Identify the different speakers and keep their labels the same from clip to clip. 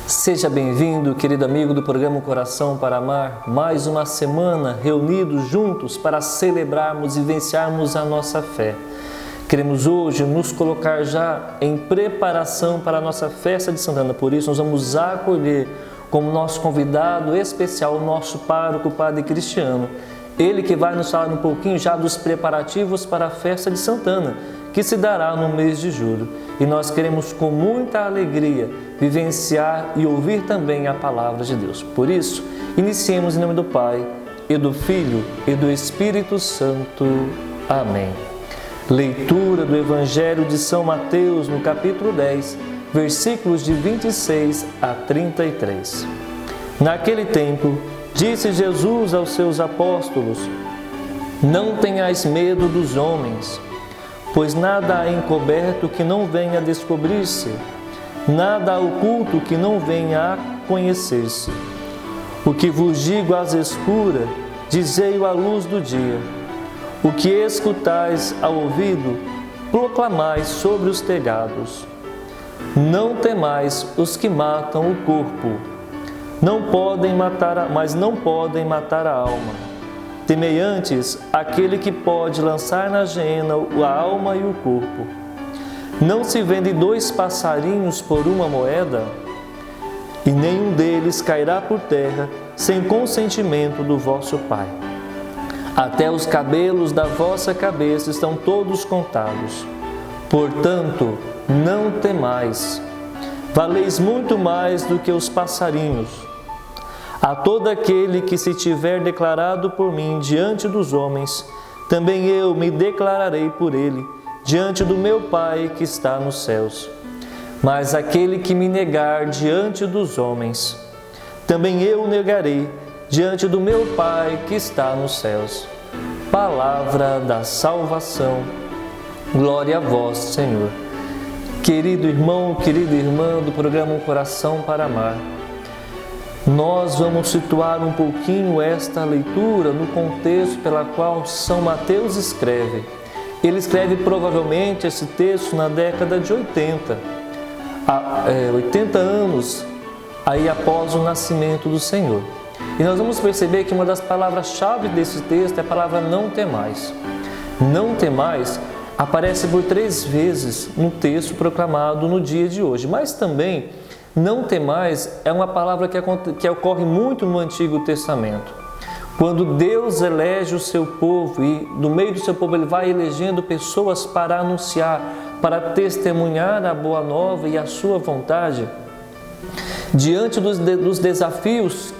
Speaker 1: Seja bem-vindo, querido amigo do programa Coração para Amar. Mais uma semana reunidos juntos para celebrarmos e vivenciarmos a nossa fé. Queremos hoje nos colocar já em preparação para a nossa festa de Santana. Por isso, nós vamos acolher como nosso convidado especial o nosso pároco, Padre Cristiano. Ele que vai nos falar um pouquinho já dos preparativos para a festa de Santana, que se dará no mês de julho. E nós queremos com muita alegria vivenciar e ouvir também a palavra de Deus. Por isso, iniciemos em nome do Pai, e do Filho, e do Espírito Santo. Amém. Leitura do Evangelho de São Mateus, no capítulo 10, versículos de 26 a 33. Naquele tempo, disse Jesus aos seus apóstolos: Não tenhais medo dos homens, pois nada há encoberto que não venha a descobrir-se, nada há oculto que não venha a conhecer-se. O que vos digo às escuras, dizei-o à luz do dia. O que escutais ao ouvido, proclamai sobre os telhados. Não temais os que matam o corpo, mas não podem matar a alma. Temei antes aquele que pode lançar na geena a alma e o corpo. Não se vende 2 passarinhos por 1 moeda? E nenhum deles cairá por terra sem consentimento do vosso Pai. Até os cabelos da vossa cabeça estão todos contados. Portanto, não temais. Valeis muito mais do que os passarinhos. A todo aquele que se tiver declarado por mim diante dos homens, também eu me declararei por ele diante do meu Pai que está nos céus. Mas aquele que me negar diante dos homens, também eu negarei diante do meu Pai que está nos céus. Palavra da salvação. Glória a vós, Senhor. Querido irmão, querida irmã do programa Coração para Amar, nós vamos situar um pouquinho esta leitura no contexto pela qual São Mateus escreve. Ele escreve provavelmente esse texto na década de 80, 80 anos aí após o nascimento do Senhor. E nós vamos perceber que uma das palavras-chave desse texto é a palavra não temais. Não temais aparece por 3 vezes no texto proclamado no dia de hoje, mas também não temais é uma palavra que ocorre muito no Antigo Testamento. Quando Deus elege o seu povo e do meio do seu povo Ele vai elegendo pessoas para anunciar, para testemunhar a boa nova e a sua vontade, diante dos desafios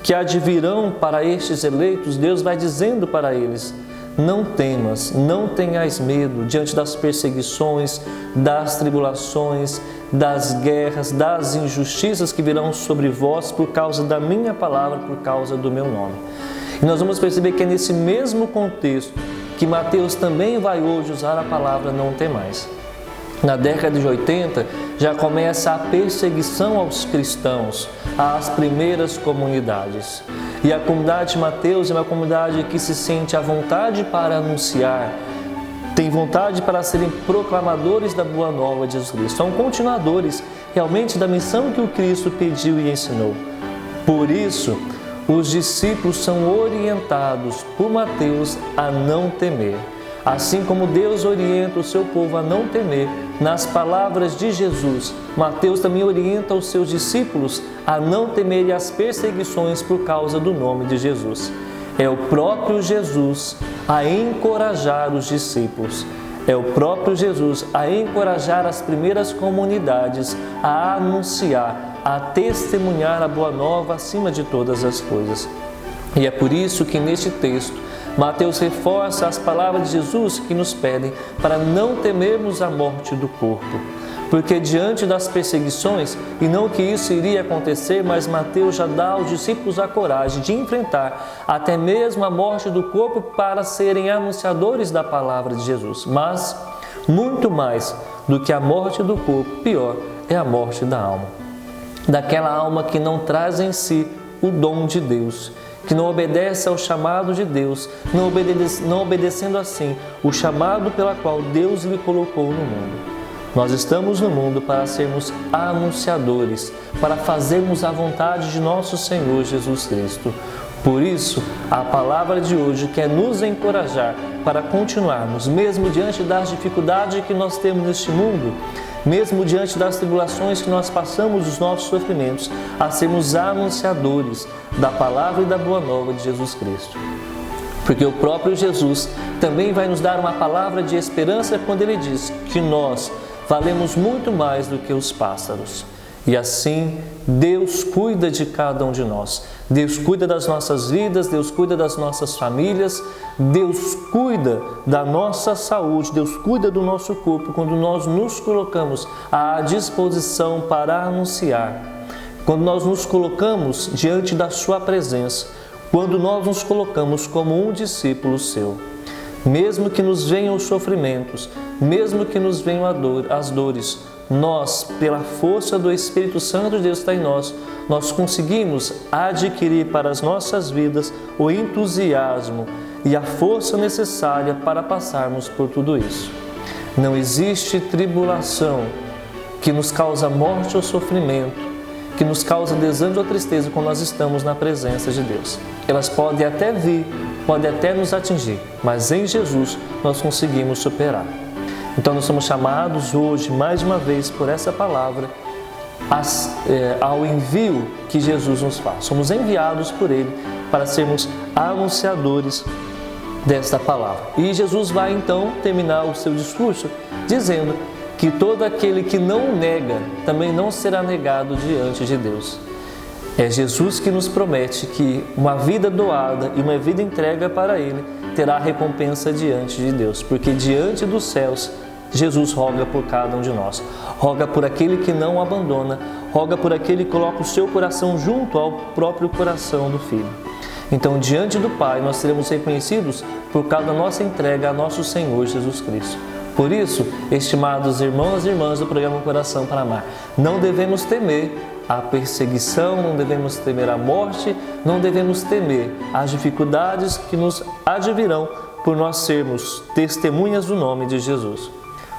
Speaker 1: que advirão para estes eleitos, Deus vai dizendo para eles: não temas, não tenhais medo diante das perseguições, das tribulações, das guerras, das injustiças que virão sobre vós por causa da minha palavra, por causa do meu nome. E nós vamos perceber que é nesse mesmo contexto que Mateus também vai hoje usar a palavra não temais. Na década de 80 já começa a perseguição aos cristãos, às primeiras comunidades. E a comunidade de Mateus é uma comunidade que se sente à vontade para anunciar, tem vontade para serem proclamadores da boa nova de Jesus Cristo. São continuadores realmente da missão que o Cristo pediu e ensinou. Por isso, os discípulos são orientados por Mateus a não temer. Assim como Deus orienta o seu povo a não temer, nas palavras de Jesus, Mateus também orienta os seus discípulos a não temerem as perseguições por causa do nome de Jesus. É o próprio Jesus a encorajar os discípulos. É o próprio Jesus a encorajar as primeiras comunidades a anunciar, a testemunhar a boa nova acima de todas as coisas. E é por isso que neste texto, Mateus reforça as palavras de Jesus que nos pedem para não temermos a morte do corpo. Porque diante das perseguições, e não que isso iria acontecer, mas Mateus já dá aos discípulos a coragem de enfrentar até mesmo a morte do corpo para serem anunciadores da palavra de Jesus. Mas, muito mais do que a morte do corpo, pior é a morte da alma. Daquela alma que não traz em si o dom de Deus, que não obedece ao chamado de Deus, não obedecendo assim o chamado pela qual Deus lhe colocou no mundo. Nós estamos no mundo para sermos anunciadores, para fazermos a vontade de nosso Senhor Jesus Cristo. Por isso, a palavra de hoje quer nos encorajar para continuarmos, mesmo diante das dificuldades que nós temos neste mundo, mesmo diante das tribulações que nós passamos, dos nossos sofrimentos, a sermos anunciadores da palavra e da boa nova de Jesus Cristo. Porque o próprio Jesus também vai nos dar uma palavra de esperança quando Ele diz que nós valemos muito mais do que os pássaros. E assim, Deus cuida de cada um de nós. Deus cuida das nossas vidas, Deus cuida das nossas famílias, Deus cuida da nossa saúde, Deus cuida do nosso corpo quando nós nos colocamos à disposição para anunciar. Quando nós nos colocamos diante da Sua presença, quando nós nos colocamos como um discípulo Seu. Mesmo que nos venham os sofrimentos, mesmo que nos venham as dores, nós, pela força do Espírito Santo de Deus que está em nós conseguimos adquirir para as nossas vidas o entusiasmo e a força necessária para passarmos por tudo isso. Não existe tribulação que nos causa morte ou sofrimento, que nos causa desânimo ou tristeza quando nós estamos na presença de Deus. Elas podem até vir, podem até nos atingir, mas em Jesus nós conseguimos superar. Então nós somos chamados hoje, mais uma vez, por essa palavra, ao envio que Jesus nos faz. Somos enviados por Ele para sermos anunciadores desta palavra. E Jesus vai então terminar o seu discurso dizendo que todo aquele que não o nega, também não será negado diante de Deus. É Jesus que nos promete que uma vida doada e uma vida entregue para Ele terá recompensa diante de Deus, porque diante dos céus, Jesus roga por cada um de nós, roga por aquele que não o abandona, roga por aquele que coloca o seu coração junto ao próprio coração do Filho. Então, diante do Pai, nós seremos reconhecidos por causa da nossa entrega a nosso Senhor Jesus Cristo. Por isso, estimados irmãos e irmãs do programa Coração para Amar, não devemos temer a perseguição, não devemos temer a morte, não devemos temer as dificuldades que nos advirão por nós sermos testemunhas do nome de Jesus.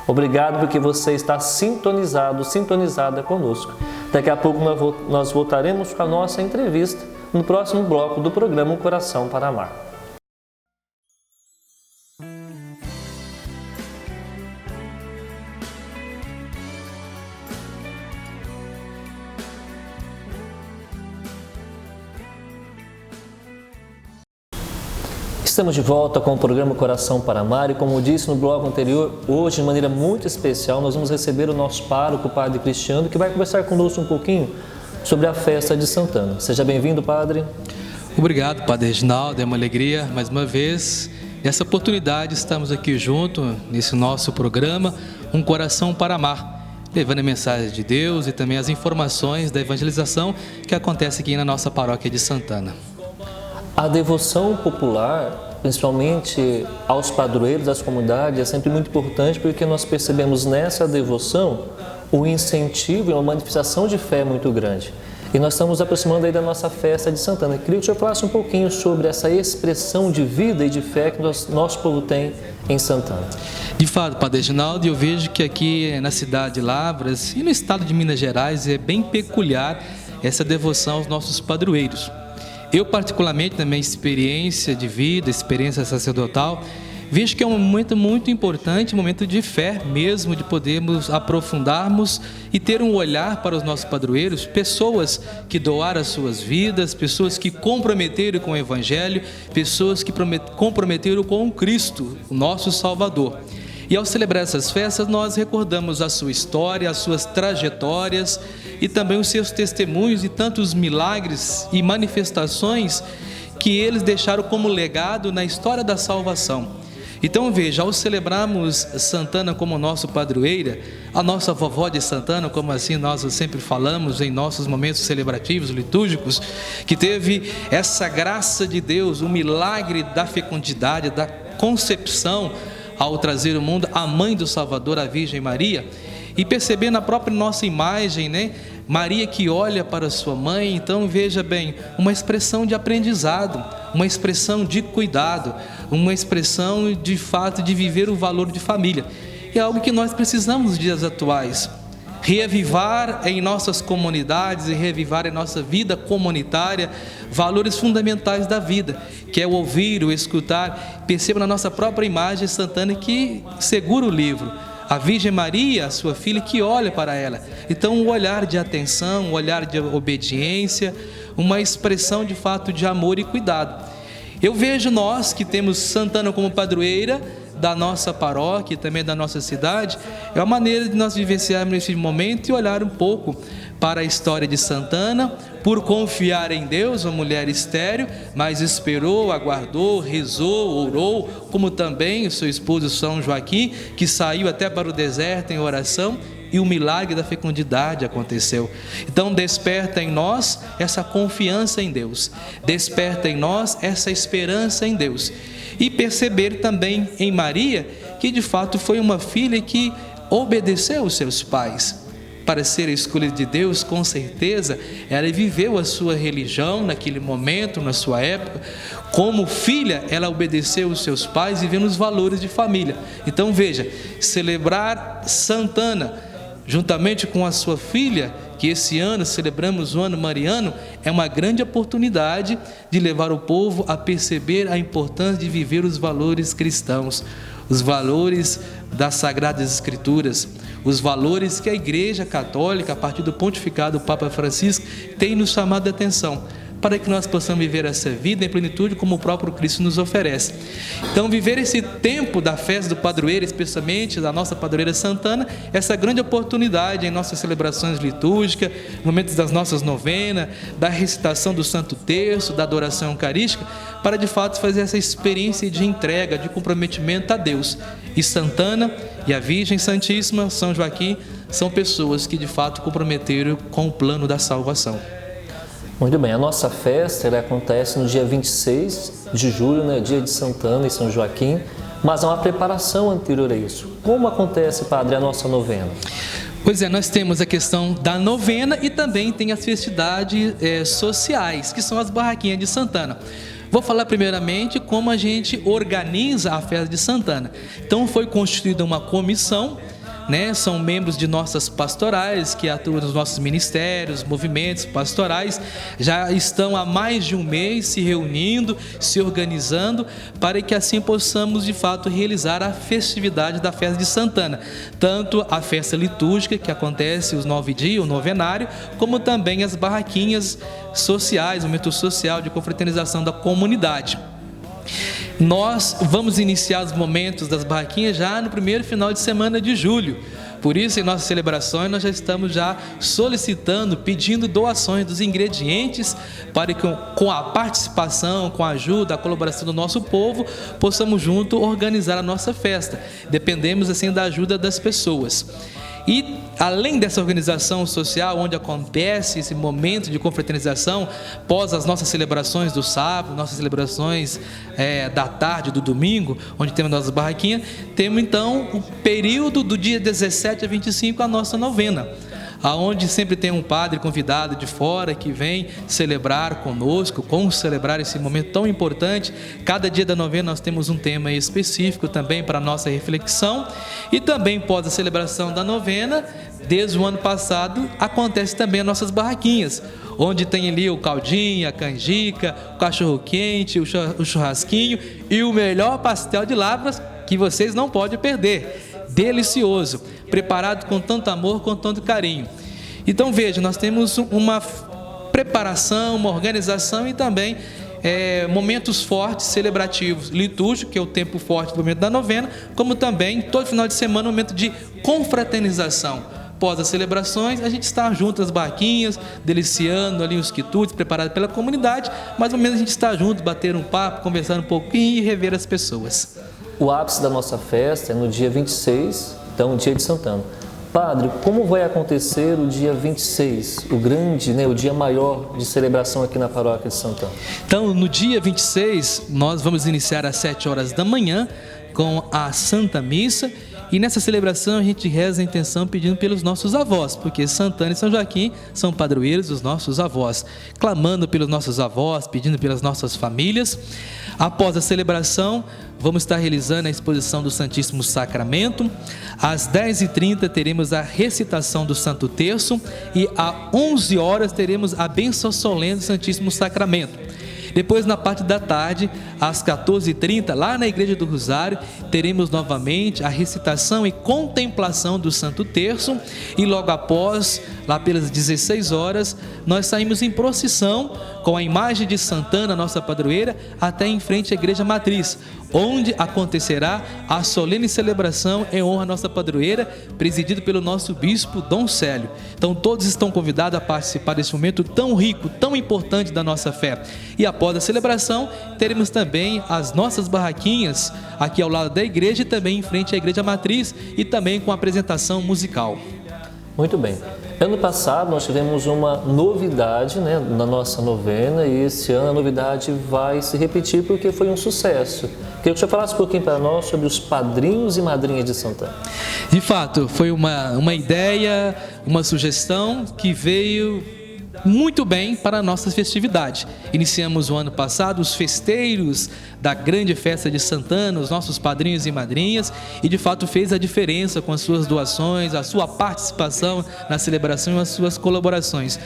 Speaker 1: Obrigado porque você está sintonizada conosco. Daqui a pouco nós voltaremos com a nossa entrevista no próximo bloco do programa Coração para Amar. Estamos de volta com o programa Coração para Amar e, como disse no bloco anterior, hoje, de maneira muito especial, nós vamos receber o nosso pároco, o Padre Cristiano, que vai conversar conosco um pouquinho sobre a festa de Santana. Seja bem-vindo, Padre.
Speaker 2: Obrigado, Padre Reginaldo, é uma alegria, mais uma vez, nessa oportunidade, estamos aqui junto, nesse nosso programa, Um Coração para Amar, levando a mensagem de Deus e também as informações da evangelização que acontece aqui na nossa paróquia de Santana.
Speaker 1: A devoção popular, principalmente aos padroeiros das comunidades, é sempre muito importante porque nós percebemos nessa devoção um incentivo e uma manifestação de fé muito grande. E nós estamos aproximando aí da nossa festa de Santana. Eu queria que o senhor falasse um pouquinho sobre essa expressão de vida e de fé que nosso povo tem em Santana.
Speaker 2: De fato, Padre Reginaldo, eu vejo que aqui na cidade de Lavras e no estado de Minas Gerais é bem peculiar essa devoção aos nossos padroeiros. Eu, particularmente, na minha experiência de vida, experiência sacerdotal, vejo que é um momento muito importante, um momento de fé mesmo, de podermos aprofundarmos e ter um olhar para os nossos padroeiros, pessoas que doaram as suas vidas, pessoas que comprometeram com o Evangelho, pessoas que comprometeram com o Cristo, o nosso Salvador. E ao celebrar essas festas, nós recordamos a sua história, as suas trajetórias e também os seus testemunhos e tantos milagres e manifestações que eles deixaram como legado na história da salvação. Então veja, ao celebrarmos Santana como nosso padroeira, a nossa vovó de Santana, como assim nós sempre falamos em nossos momentos celebrativos, litúrgicos, que teve essa graça de Deus, o milagre da fecundidade, da concepção, ao trazer ao mundo a mãe do Salvador, a Virgem Maria, e perceber na própria nossa imagem, Maria que olha para sua mãe, então veja bem, uma expressão de aprendizado, uma expressão de cuidado, uma expressão de fato de viver o valor de família. É algo que nós precisamos nos dias atuais. Reavivar em nossas comunidades e reavivar em nossa vida comunitária valores fundamentais da vida, que é o ouvir, o escutar. Perceba na nossa própria imagem santana que segura o livro. A Virgem Maria, a sua filha, que olha para ela. Então, um olhar de atenção, um olhar de obediência, uma expressão de fato de amor e cuidado. Eu vejo nós que temos Santana como padroeira da nossa paróquia e também da nossa cidade, é uma maneira de nós vivenciarmos esse momento e olhar um pouco para a história de Santana, por confiar em Deus, uma mulher estéril, mas esperou, aguardou, rezou, orou, como também o seu esposo São Joaquim, que saiu até para o deserto em oração, e o milagre da fecundidade aconteceu. Então desperta em nós essa confiança em Deus, desperta em nós essa esperança em Deus, e perceber também em Maria que de fato foi uma filha que obedeceu os seus pais. Para ser a escolha de Deus, com certeza, ela viveu a sua religião naquele momento, na sua época. Como filha, ela obedeceu os seus pais e vivendo os valores de família. Então veja, celebrar Santana juntamente com a sua filha, que esse ano celebramos o ano mariano, é uma grande oportunidade de levar o povo a perceber a importância de viver os valores cristãos, os valores das Sagradas Escrituras, os valores que a Igreja Católica, a partir do pontificado do Papa Francisco, tem nos chamado a atenção, para que nós possamos viver essa vida em plenitude como o próprio Cristo nos oferece. Então, viver esse tempo da festa do padroeiro, especialmente da nossa padroeira Santana, essa grande oportunidade em nossas celebrações litúrgicas, momentos das nossas novenas, da recitação do Santo Terço, da adoração eucarística, para de fato fazer essa experiência de entrega, de comprometimento a Deus. E Santana e a Virgem Santíssima, São Joaquim, são pessoas que de fato comprometeram com o plano da salvação.
Speaker 1: Muito bem, a nossa festa ela acontece no dia 26 de julho, né, dia de Santana e São Joaquim, mas há uma preparação anterior a isso. Como acontece, Padre, a nossa novena?
Speaker 2: Pois é, nós temos a questão da novena e também tem as festividades sociais, que são as barraquinhas de Santana. Vou falar primeiramente como a gente organiza a festa de Santana. Então foi constituída uma comissão, né? São membros de nossas pastorais que atuam nos nossos ministérios, movimentos pastorais, já estão há mais de um mês se reunindo, se organizando, para que assim possamos de fato realizar a festividade da festa de Santana, tanto a festa litúrgica que acontece os 9 dias, o novenário, como também as barraquinhas sociais, o momento social de confraternização da comunidade. Nós vamos iniciar os momentos das barraquinhas já no primeiro final de semana de julho. Por isso, em nossas celebrações, nós já estamos solicitando, pedindo doações dos ingredientes para que, com a participação, com a ajuda, a colaboração do nosso povo, possamos juntos organizar a nossa festa. Dependemos, assim, da ajuda das pessoas. E, além dessa organização social, onde acontece esse momento de confraternização, após as nossas celebrações do sábado, nossas celebrações da tarde, do domingo, onde temos nossas barraquinhas, temos então o período do dia 17 a 25, a nossa novena, aonde sempre tem um padre convidado de fora que vem celebrar conosco, como celebrar esse momento tão importante. Cada dia da novena nós temos um tema específico também para a nossa reflexão, e também após a celebração da novena, desde o ano passado, acontece também as nossas barraquinhas, onde tem ali o caldinho, a canjica, o cachorro-quente, o churrasquinho e o melhor pastel de Lavras que vocês não podem perder. Delicioso, preparado com tanto amor, com tanto carinho. Então veja, nós temos uma preparação, uma organização e também momentos fortes, celebrativos, litúrgicos, que é o tempo forte do momento da novena, como também todo final de semana um momento de confraternização. Após as celebrações, a gente está junto às barraquinhas, deliciando ali os quitutes preparados pela comunidade, mas ao menos a gente está junto, bater um papo, conversar um pouquinho e rever as pessoas.
Speaker 1: O ápice da nossa festa é no dia 26, então o dia de Santana. Padre, como vai acontecer o dia 26, o grande, o dia maior de celebração aqui na paróquia de Santana?
Speaker 2: Então, no dia 26, nós vamos iniciar às 7 horas da manhã com a Santa Missa E nessa celebração a gente reza a intenção pedindo pelos nossos avós, porque Santana e São Joaquim são padroeiros dos nossos avós, clamando pelos nossos avós, pedindo pelas nossas famílias. Após a celebração, vamos estar realizando a exposição do Santíssimo Sacramento. Às 10h30 teremos a recitação do Santo Terço e às 11 horas teremos a bênção solene do Santíssimo Sacramento. Depois, na parte da tarde, às 14h30, lá na Igreja do Rosário, teremos novamente a recitação e contemplação do Santo Terço. E logo após, lá pelas 16 horas, nós saímos em procissão com a imagem de Santana, nossa padroeira, até em frente à Igreja Matriz, onde acontecerá a solene celebração em honra à nossa padroeira, presidido pelo nosso bispo Dom Célio. Então todos estão convidados a participar desse momento tão rico, tão importante da nossa fé. E após a celebração, teremos também as nossas barraquinhas aqui ao lado da igreja e também em frente à Igreja Matriz e também com apresentação musical.
Speaker 1: Muito bem. Ano passado nós tivemos uma novidade, na nossa novena, e esse ano a novidade vai se repetir porque foi um sucesso. Queria que o senhor falasse um pouquinho para nós sobre os padrinhos e madrinhas de Santana.
Speaker 2: De fato, foi uma ideia, uma sugestão que veio muito bem para a nossa festividade. Iniciamos o ano passado os festeiros da grande festa de Santana, os nossos padrinhos e madrinhas, e de fato fez a diferença com as suas doações, a sua participação na celebração e as suas colaborações.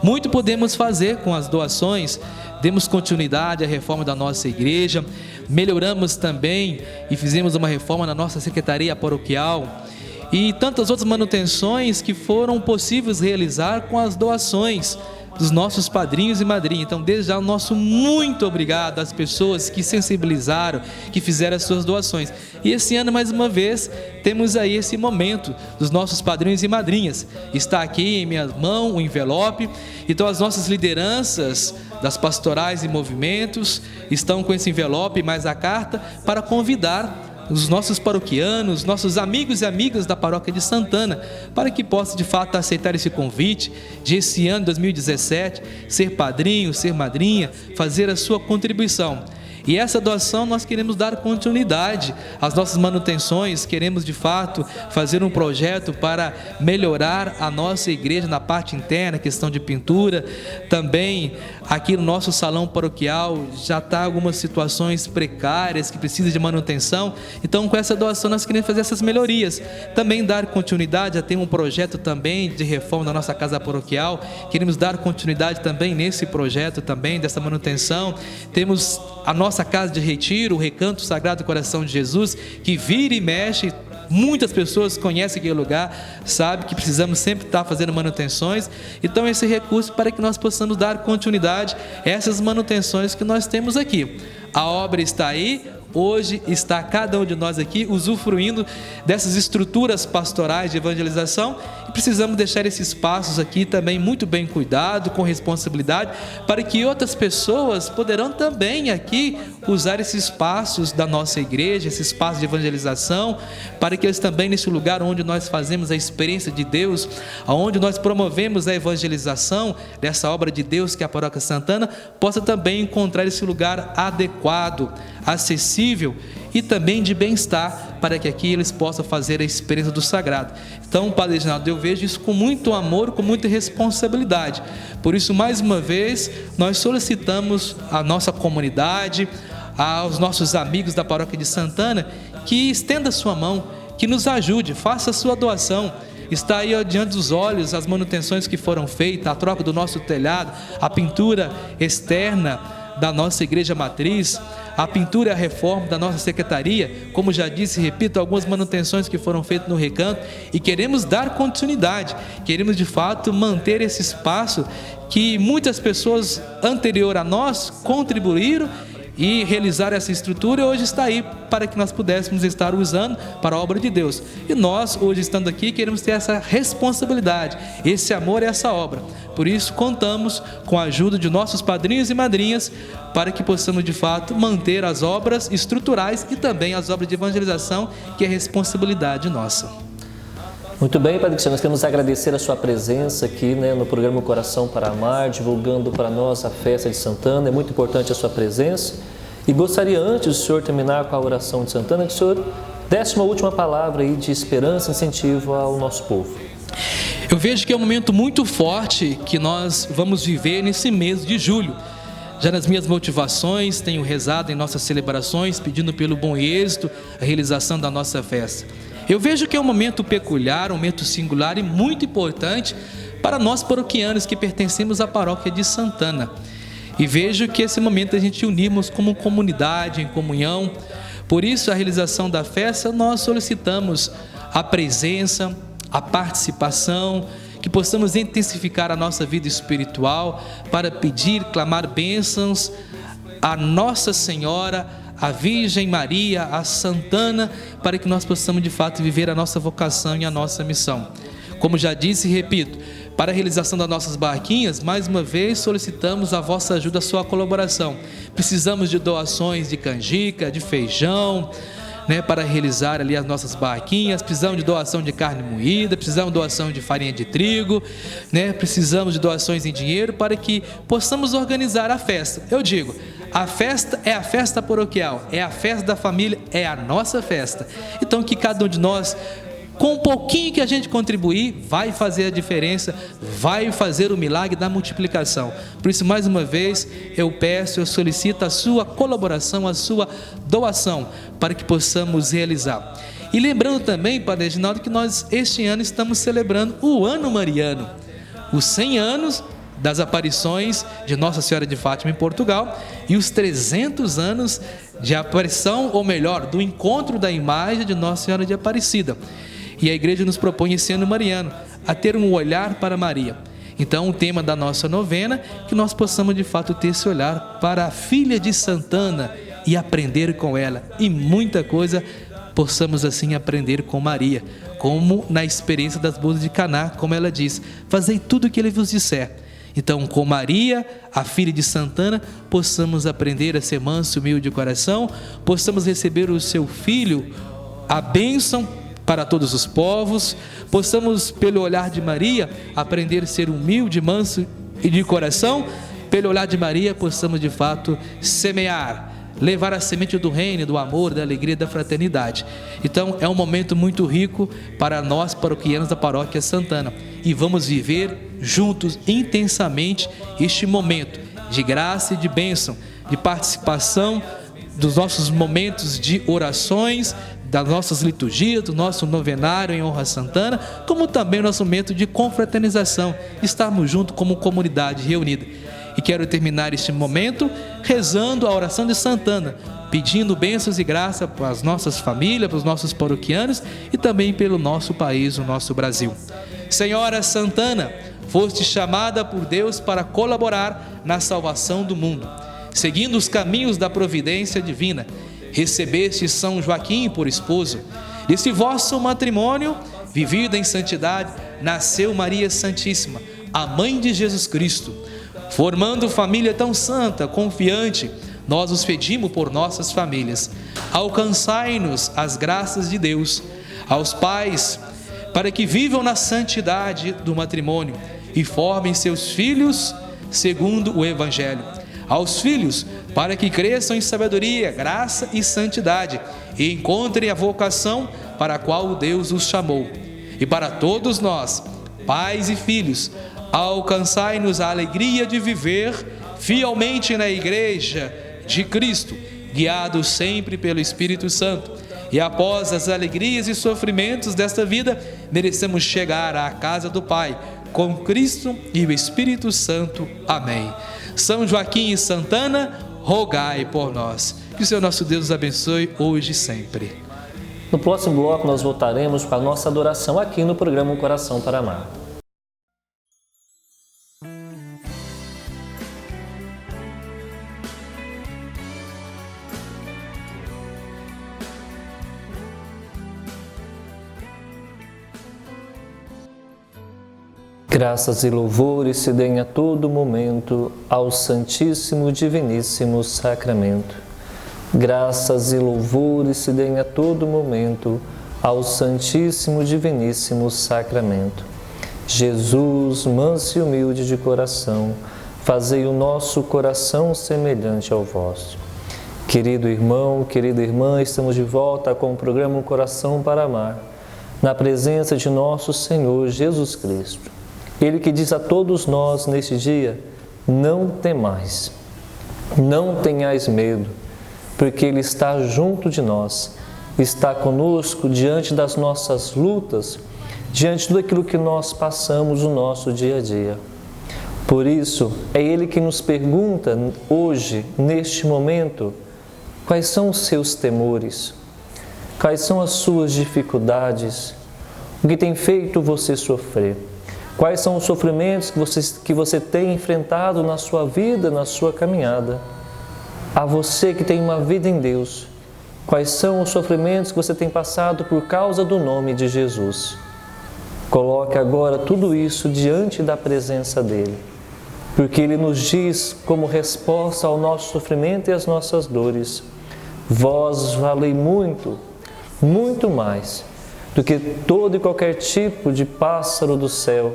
Speaker 2: Muito podemos fazer com as doações, demos continuidade à reforma da nossa igreja, melhoramos também e fizemos uma reforma na nossa secretaria paroquial, e tantas outras manutenções que foram possíveis realizar com as doações dos nossos padrinhos e madrinhas. Então, desde já, o nosso muito obrigado às pessoas que sensibilizaram, que fizeram as suas doações. E esse ano, mais uma vez, temos aí esse momento dos nossos padrinhos e madrinhas. Está aqui em minha mão o envelope. Então, as nossas lideranças das pastorais e movimentos estão com esse envelope mais a carta para convidar os nossos paroquianos, nossos amigos e amigas da paróquia de Santana, para que possam de fato aceitar esse convite de esse ano 2017, ser padrinho, ser madrinha, fazer a sua contribuição. E essa doação nós queremos dar continuidade às nossas manutenções, queremos de fato fazer um projeto para melhorar a nossa igreja na parte interna, questão de pintura. Também aqui no nosso salão paroquial já está algumas situações precárias que precisam de manutenção. Então com essa doação nós queremos fazer essas melhorias. Também dar continuidade a ter um projeto também de reforma da nossa casa paroquial. Queremos dar continuidade também nesse projeto também, dessa manutenção. Temos a nossa casa de retiro, o Recanto Sagrado Coração de Jesus, que vira e mexe. Muitas pessoas conhecem aquele lugar, sabem que precisamos sempre estar fazendo manutenções. Então esse recurso para que nós possamos dar continuidade a essas manutenções que nós temos aqui. A obra está aí. Hoje está cada um de nós aqui usufruindo dessas estruturas pastorais de evangelização e precisamos deixar esses espaços aqui também muito bem cuidado, com responsabilidade, para que outras pessoas poderão também aqui usar esses espaços da nossa igreja, esse espaço de evangelização, para que eles também nesse lugar onde nós fazemos a experiência de Deus, onde nós promovemos a evangelização dessa obra de Deus que é a Paróquia Santana, possa também encontrar esse lugar adequado, acessível e também de bem-estar, para que aqui eles possam fazer a experiência do sagrado. Então, Padre Reginaldo, eu vejo isso com muito amor, com muita responsabilidade. Por isso, mais uma vez, nós solicitamos à nossa comunidade, aos nossos amigos da Paróquia de Santana, que estenda a sua mão, que nos ajude, faça a sua doação. Está aí diante dos olhos as manutenções que foram feitas, a troca do nosso telhado, a pintura externa da nossa igreja matriz, a pintura e a reforma da nossa secretaria, como já disse e repito, algumas manutenções que foram feitas no recanto, e queremos dar continuidade, queremos de fato manter esse espaço que muitas pessoas anterior a nós contribuíram e realizar essa estrutura, e hoje está aí para que nós pudéssemos estar usando para a obra de Deus. E nós, hoje estando aqui, queremos ter essa responsabilidade, esse amor e essa obra. Por isso, contamos com a ajuda de nossos padrinhos e madrinhas para que possamos, de fato, manter as obras estruturais e também as obras de evangelização, que é responsabilidade nossa.
Speaker 1: Muito bem, Padre Cristiano, nós queremos agradecer a sua presença aqui no programa Coração para Amar, divulgando para nós a festa de Santana. É muito importante a sua presença. E gostaria, antes do senhor terminar com a oração de Santana, que o senhor desse uma última palavra aí de esperança e incentivo ao nosso povo.
Speaker 2: Eu vejo que é um momento muito forte que nós vamos viver nesse mês de julho. Já nas minhas motivações, tenho rezado em nossas celebrações, pedindo pelo bom êxito, a realização da nossa festa. Eu vejo que é um momento peculiar, um momento singular e muito importante para nós paroquianos que pertencemos à paróquia de Santana. E vejo que esse momento a gente unirmos como comunidade, em comunhão. Por isso, a realização da festa, nós solicitamos a presença, a participação, que possamos intensificar a nossa vida espiritual para pedir, clamar bênçãos a Nossa Senhora, a Virgem Maria, a Santana, para que nós possamos de fato viver a nossa vocação e a nossa missão. Como já disse e repito, para a realização das nossas barquinhas, mais uma vez solicitamos a vossa ajuda, a sua colaboração. Precisamos de doações de canjica, de feijão, para realizar ali as nossas barquinhas. Precisamos de doação de carne moída, precisamos de doação de farinha de trigo, precisamos de doações em dinheiro para que possamos organizar a festa. Eu digo, a festa é a festa paroquial, é a festa da família, é a nossa festa. Então que cada um de nós, com um pouquinho que a gente contribuir, vai fazer a diferença, vai fazer o milagre da multiplicação. Por isso, mais uma vez, eu solicito a sua colaboração, a sua doação, para que possamos realizar. E lembrando também, Padre Reginaldo, que nós este ano estamos celebrando o Ano Mariano, os 100 anos das aparições de Nossa Senhora de Fátima em Portugal e os 300 anos de aparição, ou melhor, do encontro da imagem de Nossa Senhora de Aparecida. E a igreja nos propõe esse ano mariano a ter um olhar para Maria. Então, o tema da nossa novena é que nós possamos de fato ter esse olhar para a filha de Santana e aprender com ela. E muita coisa possamos assim aprender com Maria, como na experiência das bodas de Caná, como ela diz: fazei tudo o que ele vos disser. Então, com Maria, a filha de Santana, possamos aprender a ser manso e humilde de coração, possamos receber o seu filho, a bênção para todos os povos, possamos, pelo olhar de Maria, aprender a ser humilde, manso e de coração. Pelo olhar de Maria, possamos de fato semear, levar a semente do reino, do amor, da alegria, da fraternidade. Então é um momento muito rico para nós paroquianos da Paróquia Santana, e vamos viver juntos intensamente este momento de graça e de bênção, de participação dos nossos momentos de orações, das nossas liturgias, do nosso novenário em honra a Santana, como também o nosso momento de confraternização, de estarmos juntos como comunidade reunida. E quero terminar este momento rezando a oração de Santana, pedindo bênçãos e graça para as nossas famílias, para os nossos paroquianos e também pelo nosso país, o nosso Brasil. Senhora Santana, foste chamada por Deus para colaborar na salvação do mundo, seguindo os caminhos da providência divina. Recebeste São Joaquim por esposo. Desse vosso matrimônio, vivido em santidade, nasceu Maria Santíssima, a mãe de Jesus Cristo. Formando família tão santa, confiante, nós os pedimos por nossas famílias. Alcançai-nos as graças de Deus. Aos pais, para que vivam na santidade do matrimônio e formem seus filhos segundo o Evangelho. Aos filhos, para que cresçam em sabedoria, graça e santidade, e encontrem a vocação para a qual Deus os chamou. E para todos nós, pais e filhos, alcançai-nos a alegria de viver fielmente na Igreja de Cristo, guiados sempre pelo Espírito Santo. E após as alegrias e sofrimentos desta vida, merecemos chegar à casa do Pai, com Cristo e o Espírito Santo. Amém. São Joaquim e Santana, rogai por nós. Que o Senhor nosso Deus nos abençoe hoje e sempre.
Speaker 1: No próximo bloco nós voltaremos para a nossa adoração aqui no programa Um Coração para Amar. Graças e louvores se deem a todo momento ao Santíssimo Diviníssimo Sacramento. Graças e louvores se deem a todo momento ao Santíssimo Diviníssimo Sacramento. Jesus, manso e humilde de coração, fazei o nosso coração semelhante ao vosso. Querido irmão, querida irmã, estamos de volta com o programa Um Coração para Amar, na presença de nosso Senhor Jesus Cristo. Ele que diz a todos nós neste dia: não temais, não tenhais medo, porque Ele está junto de nós, está conosco diante das nossas lutas, diante de tudo aquilo que nós passamos no nosso dia a dia. Por isso, é Ele que nos pergunta hoje, neste momento, quais são os seus temores, quais são as suas dificuldades, o que tem feito você sofrer, quais são os sofrimentos que você tem enfrentado na sua vida, na sua caminhada. A você que tem uma vida em Deus, quais são os sofrimentos que você tem passado por causa do nome de Jesus. Coloque agora tudo isso diante da presença dEle, porque Ele nos diz, como resposta ao nosso sofrimento e às nossas dores: vós valei muito, muito mais do que todo e qualquer tipo de pássaro do céu,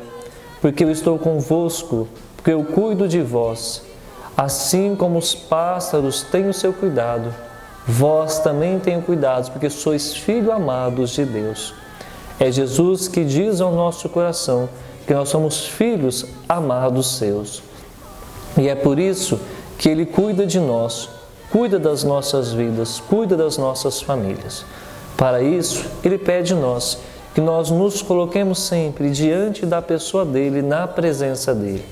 Speaker 1: porque eu estou convosco, porque eu cuido de vós. Assim como os pássaros têm o seu cuidado, vós também tenham cuidado, porque sois filhos amados de Deus. É Jesus que diz ao nosso coração que nós somos filhos amados seus. E é por isso que Ele cuida de nós, cuida das nossas vidas, cuida das nossas famílias. Para isso, Ele pede de nós que nós nos coloquemos sempre diante da pessoa dEle, na presença dEle.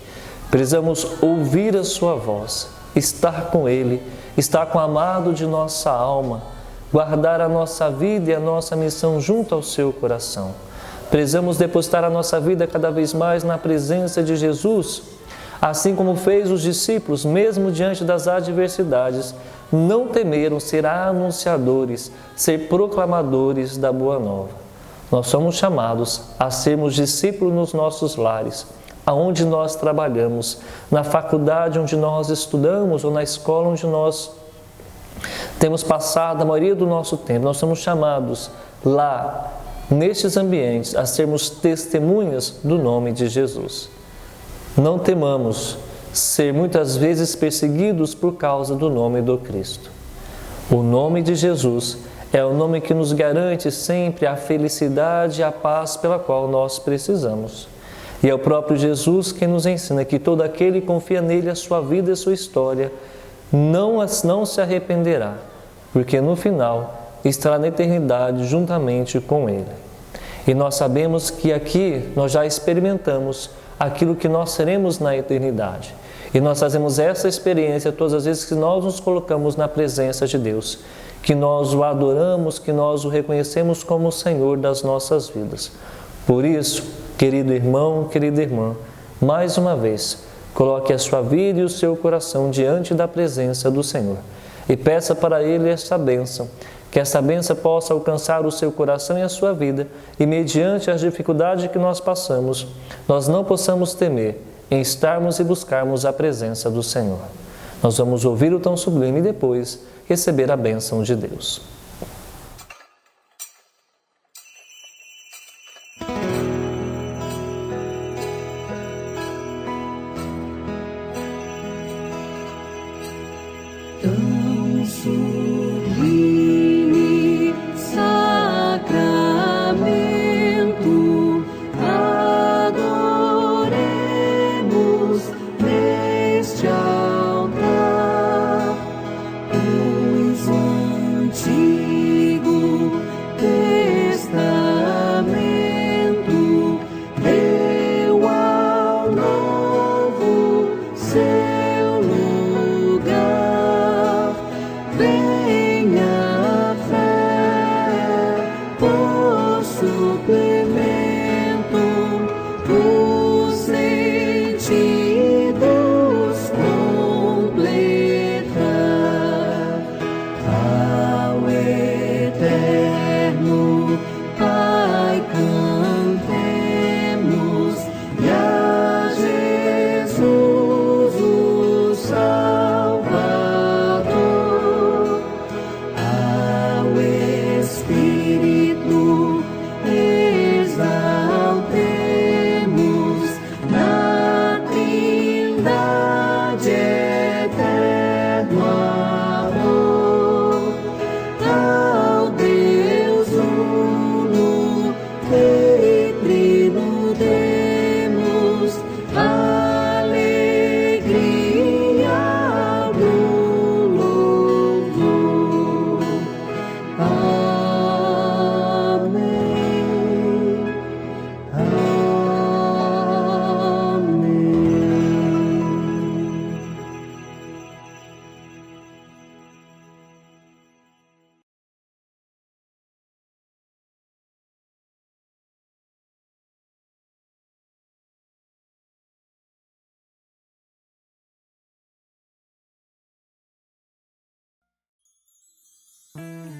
Speaker 1: Precisamos ouvir a sua voz, estar com Ele, estar com o amado de nossa alma, guardar a nossa vida e a nossa missão junto ao seu coração. Precisamos depositar a nossa vida cada vez mais na presença de Jesus, assim como fez os discípulos, mesmo diante das adversidades, não temeram ser anunciadores, ser proclamadores da Boa Nova. Nós somos chamados a sermos discípulos nos nossos lares, aonde nós trabalhamos, na faculdade onde nós estudamos ou na escola onde nós temos passado a maioria do nosso tempo. Nós somos chamados lá, nestes ambientes, a sermos testemunhas do nome de Jesus. Não temamos ser muitas vezes perseguidos por causa do nome do Cristo. O nome de Jesus é o nome que nos garante sempre a felicidade e a paz pela qual nós precisamos. E é o próprio Jesus que nos ensina que todo aquele que confia nele, a sua vida e a sua história, não se arrependerá, porque no final estará na eternidade juntamente com Ele. E nós sabemos que aqui nós já experimentamos aquilo que nós seremos na eternidade. E nós fazemos essa experiência todas as vezes que nós nos colocamos na presença de Deus, que nós o adoramos, que nós o reconhecemos como o Senhor das nossas vidas. Por isso, querido irmão, querida irmã, mais uma vez, coloque a sua vida e o seu coração diante da presença do Senhor e peça para Ele esta bênção, que essa bênção possa alcançar o seu coração e a sua vida e, mediante as dificuldades que nós passamos, nós não possamos temer em estarmos e buscarmos a presença do Senhor. Nós vamos ouvir o tão sublime e depois receber a bênção de Deus.
Speaker 3: Tão sublime sacramento, adoremos neste altar, pois o antigo amor.